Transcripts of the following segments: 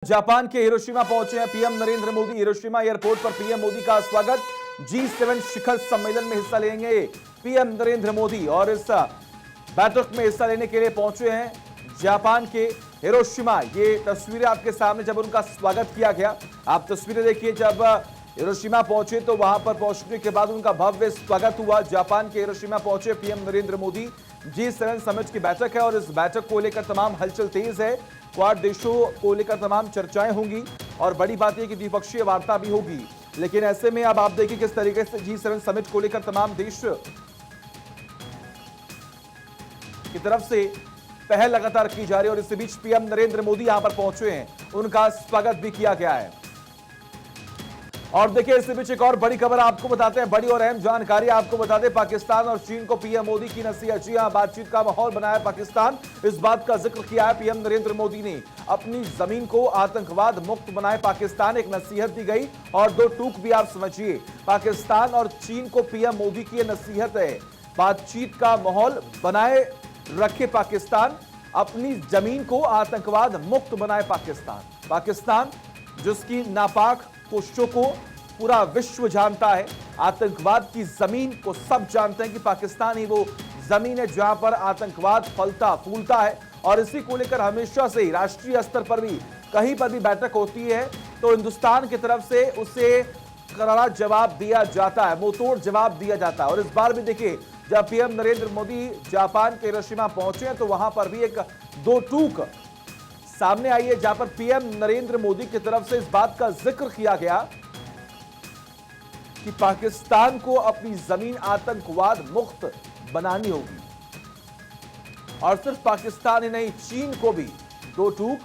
Japan के Hiroshima पहुंचे हैं PM Narendra Modi. Hiroshima airport पर पीएम मोदी का स्वागत। G7 शिखर सम्मेलन में हिस्सा लेंगे पीएम नरेंद्र मोदी और इस बैठक में हिस्सा लेने के लिए पहुंचे हैं जापान के हिरोशिमा। ये तस्वीरें आपके सामने जब उनका स्वागत किया गया, आप तस्वीरें देखिए। जब हिरोशिमा पहुंचे तो वहां पर पहुंचने के बाद उनका भव्य स्वागत हुआ। जापान के हिरोशिमा पहुंचे PM Narendra Modi. G7 summit की बैठक है और इस बैठक को लेकर तमाम हलचल तेज है। क्वाड देशों को लेकर तमाम चर्चाएं होंगी और बड़ी बात यह कि द्विपक्षीय वार्ता भी होगी। लेकिन ऐसे में अब आप देखिए किस तरीके से G7 समिट को लेकर तमाम देश की तरफ से पहल लगातार की जा रही है और इसी बीच पीएम नरेंद्र मोदी यहां पर पहुंचे हैं, उनका स्वागत भी किया गया है। और देखिए इसी बीच एक और बड़ी खबर आपको बताते हैं, बड़ी और अहम जानकारी आपको बता दें। पाकिस्तान और चीन को पीएम मोदी की नसीहत। जी हां, बातचीत का माहौल बनाया पाकिस्तान। इस बात का जिक्र किया है पीएम नरेंद्र मोदी ने। अपनी जमीन को आतंकवाद मुक्त बनाए पाकिस्तान, एक नसीहत दी गई। और दो टूक भी आप समझिए, पाकिस्तान और चीन को पीएम मोदी की नसीहत है, बातचीत का माहौल बनाए रखे पाकिस्तान, अपनी जमीन को आतंकवाद मुक्त बनाए पाकिस्तान जिसकी नापाक कोशिशों को पूरा विश्व जानता है। आतंकवाद की जमीन को सब जानते हैं कि पाकिस्तान ही वो जमीन है जहां पर आतंकवाद फलता फूलता है। और इसी को लेकर हमेशा से ही राष्ट्रीय स्तर पर भी कहीं पर भी बैठक होती है तो हिंदुस्तान की तरफ से उसे करारा जवाब दिया जाता है, मुंहतोड़ जवाब दिया जाता है। और इस बार भी देखिए जब पीएम नरेंद्र मोदी जापान के हिरोशिमा पहुंचे हैं तो वहां पर भी एक दो टूक सामने आई है, जहां पर पीएम नरेंद्र मोदी की तरफ से इस बात का जिक्र किया गया कि पाकिस्तान को अपनी जमीन आतंकवाद मुक्त बनानी होगी। और सिर्फ पाकिस्तान ही नहीं, चीन को भी दो टूक,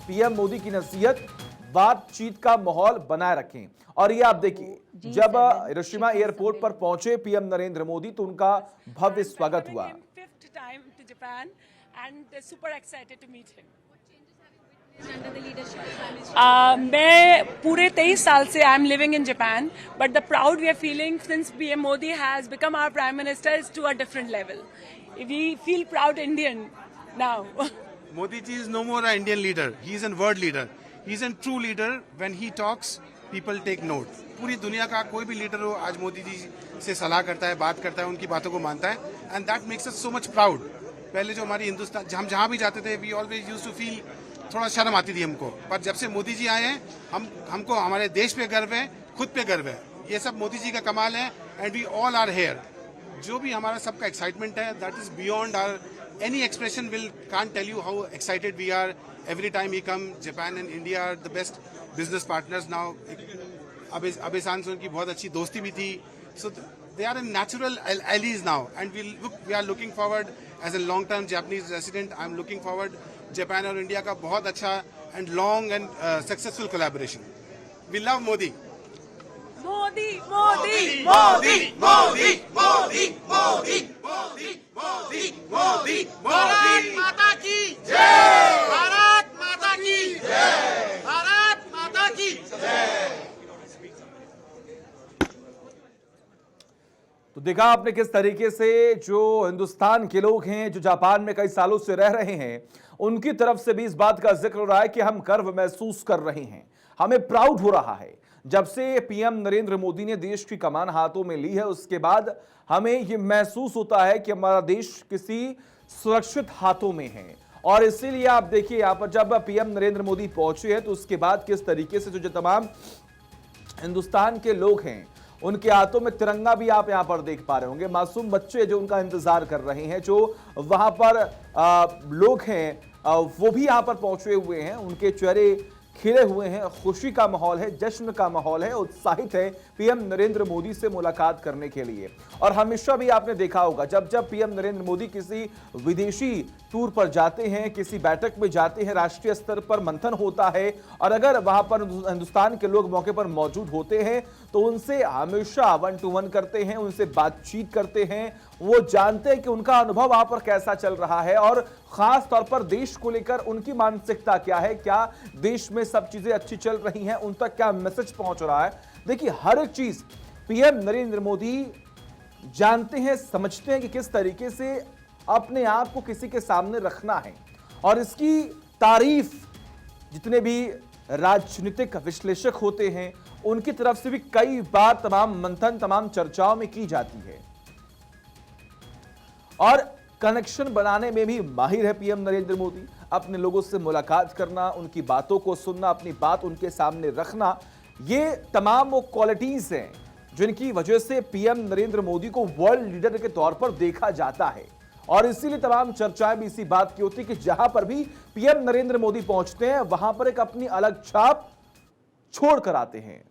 पीएम मोदी की नसीहत, बातचीत का माहौल बनाए रखें। और ये आप देखिए जब हिरोशिमा एयरपोर्ट पर पहुंचे पीएम नरेंद्र मोदी तो उनका भव्य स्वागत हुआ। मैं पूरे 23 साल से I am living in Japan, but the proud we are feeling since PM Modi has become our prime minister is to a different level. We feel proud Indian now. Modi ji is no more an Indian leader. He is a world leader. He is a true leader. When he talks, people take note. पूरी दुनिया का कोई भी leader हो आज मोदी जी से सलाह करता है, बात करता है, उनकी बातों को मानता है, and that makes us so much proud. पहले जो हमारी हिंदुस्तान, हम जहाँ भी जाते थे, we always used to feel थोड़ा शर्म आती थी हमको, पर जब से मोदी जी आए हैं हमको हमारे देश पे गर्व है, खुद पे गर्व है। ये सब मोदी जी का कमाल है and we all are here. जो भी हमारा सबका एक्साइटमेंट है that is beyond our any expression will can't tell you how excited we are every time he come. Japan and India are the best business partners now. Abe san से उनकी बहुत अच्छी दोस्ती भी थी, so they are natural allies now and we are looking forward as a long term Japanese resident. I am looking forward Japan और India का बहुत अच्छा and long and successful collaboration. We love Modi. Modi Modi Modi Modi Modi Modi Modi Modi Modi Bharat माता की जय. भारत माता की जय. भारत माता की जय. तो देखा आपने किस तरीके से जो हिंदुस्तान के लोग हैं, जो जापान में कई सालों से रह रहे हैं, उनकी तरफ से भी इस बात का जिक्र हो रहा है कि हम गर्व महसूस कर रहे हैं, हमें प्राउड हो रहा है। जब से पीएम नरेंद्र मोदी ने देश की कमान हाथों में ली है उसके बाद हमें यह महसूस होता है कि हमारा देश किसी सुरक्षित हाथों में है। और इसीलिए आप देखिए यहां पर जब पीएम नरेंद्र मोदी पहुंचे हैं तो उसके बाद किस तरीके से जो तमाम हिंदुस्तान के लोग हैं उनके हाथों में तिरंगा भी आप यहां पर देख पा रहे होंगे। मासूम बच्चे जो उनका इंतजार कर रहे हैं, जो वहां पर लोग हैं वो भी यहां पर पहुंचे हुए हैं, उनके चेहरे खिले हुए हैं, खुशी का माहौल है, जश्न का माहौल है, उत्साहित है पीएम नरेंद्र मोदी से मुलाकात करने के लिए। और हमेशा भी आपने देखा होगा जब जब पीएम नरेंद्र मोदी किसी विदेशी टूर पर जाते हैं, किसी बैठक में जाते हैं, राष्ट्रीय स्तर पर मंथन होता है और अगर वहां पर हिंदुस्तान के लोग मौके पर मौजूद होते हैं तो उनसे हमेशा 1-to-1 करते हैं, उनसे बातचीत करते हैं। वो जानते हैं कि उनका अनुभव वहां पर कैसा चल रहा है और खास तौर पर देश को लेकर उनकी मानसिकता क्या है, क्या देश में सब चीजें अच्छी चल रही हैं, उन तक क्या मैसेज पहुंच रहा है। देखिए हर एक चीज पीएम नरेंद्र मोदी जानते हैं, समझते हैं कि किस तरीके से अपने आप को किसी के सामने रखना है। और इसकी तारीफ जितने भी राजनीतिक विश्लेषक होते हैं उनकी तरफ से भी कई बार तमाम मंथन, तमाम चर्चाओं में की जाती है और कनेक्शन बनाने में भी माहिर है पीएम नरेंद्र मोदी। अपने लोगों से मुलाकात करना, उनकी बातों को सुनना, अपनी बात उनके सामने रखना, ये तमाम वो क्वालिटीज हैं जिनकी वजह से पीएम नरेंद्र मोदी को वर्ल्ड लीडर के तौर पर देखा जाता है। और इसीलिए तमाम चर्चाएं भी इसी बात की होती है कि जहां पर भी पीएम नरेंद्र मोदी पहुंचते हैं वहां पर एक अपनी अलग छाप छोड़ कर आते हैं।